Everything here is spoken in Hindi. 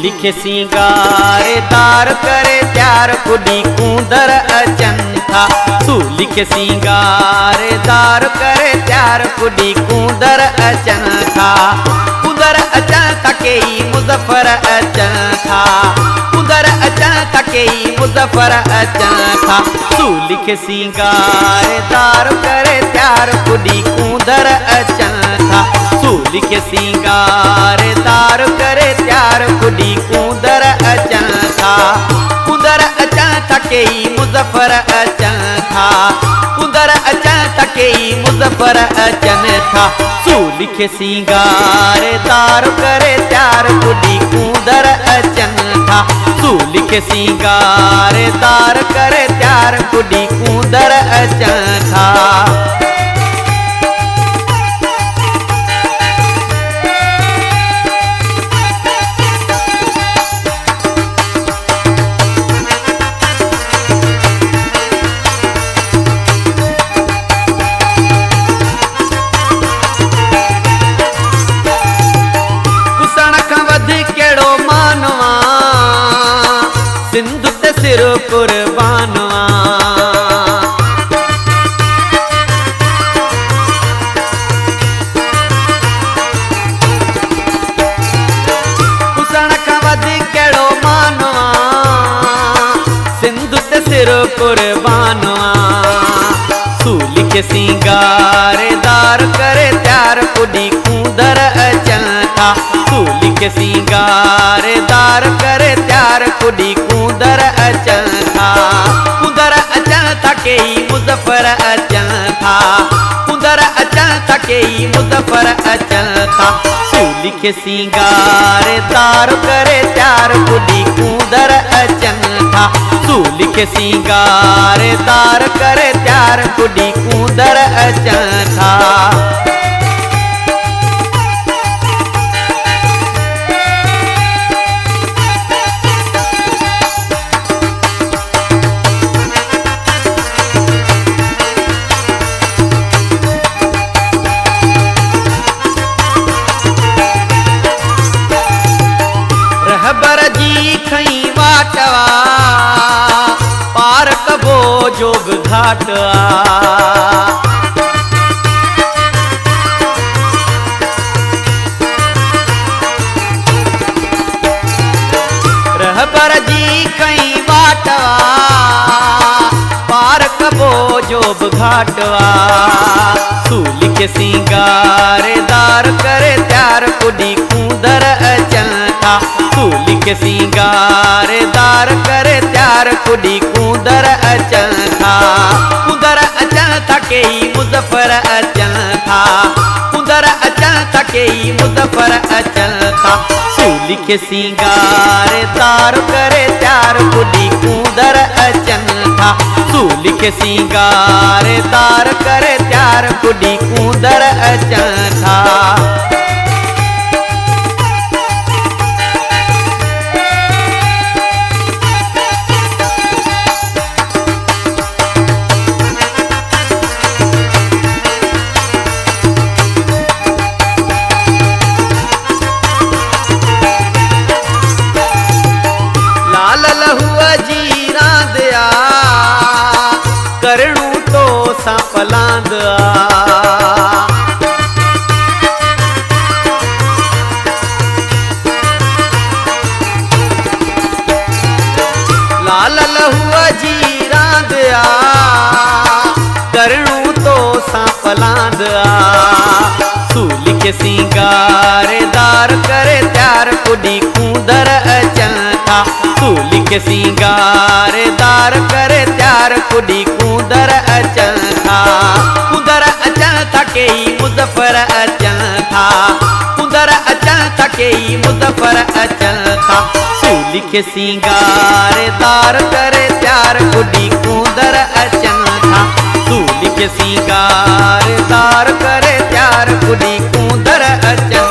लिखे सिंगार दार करे त्यार कुड़ी कूंदर अचन था। लिखे सिंगार दार करे त्यार कुड़ी कूंदर अचन था। कूंदर अचन थके मुजफ्फर अचन था। कूंदर अचन थके मुजफ्फर अचन था। लिखे सिंगार दार करे त्यार कुड़ी कूंदर अचन था। लिखे सिंगार दार करे त्यार कुड़ी कूंदर अचन था। कूंदर अचन थके मुजफ्फर अचन था। कूंदर अचन थके मुजफ्फर अचन था। लिखे सिंगार दार करे त्यार कुड़ी कूंदर अचन था। लिखे सिंगार दार करे त्यार कुड़ी कूंदर अचन था। सिंधु ते सिर कुर्बानवा कुसण का वधी केड़ो मानवा। सिंधु ते सिर कुर्बानवा। लिखे सिंगार दार करे त्यार कुड़ी कूंदर अचन था। लिखे सिंगार दार करे त्यार कुड़ी कूंदर अचन था। कूंदर अचन थके मुजफ्फर अचन था। कूंदर अचन थके मुजफ्फर अचन था। लिखे सिंगार दार करे त्यार कुड़ी कूंदर अचन था। लिखे सिंगार दार करे त्यार कुड़ी कूंदर अचन था। रहबर जी खई वाटवा पार कबो जोग घाटवा। रहबर जी खई वाटवा पार कबो जोग घाटवा। लिखे सिंगार दार करे त्यार कुड़ी कूंदर अचन था। लिखे सिंगार दार करे त्यार कुड़ी कूंदर अचन था। कूंदर अचन थके मुजफ्फर अचन था। कूंदर अचन थके मुजफ्फर अचन था। लिखे सिंगार दार करे त्यार कुड़ी कूंदर अचन था। लिखे सिंगार दार करे त्यार कुड़ी कूंदर अचन था। लहुआ जी रांदया करणू तो सांपलांदया। लाल लहुआ जी रांदया करणू तो सांपलांदया। लिखे सिंगार दार करे त्यार कुड़ी कूंदर अचन था। लिखे सिंगार दार करे त्यार कुड़ी कूंदर अचन था। कूंदर अचन थके मुजफ्फर अचन था। कूंदर अचन थके मुजफ्फर अचन था। लिखे सिंगार दार करे त्यार कुड़ी कूंदर अचन था। लिखे सिंगार दार करे त्यार कुड़ी कूंदर अचन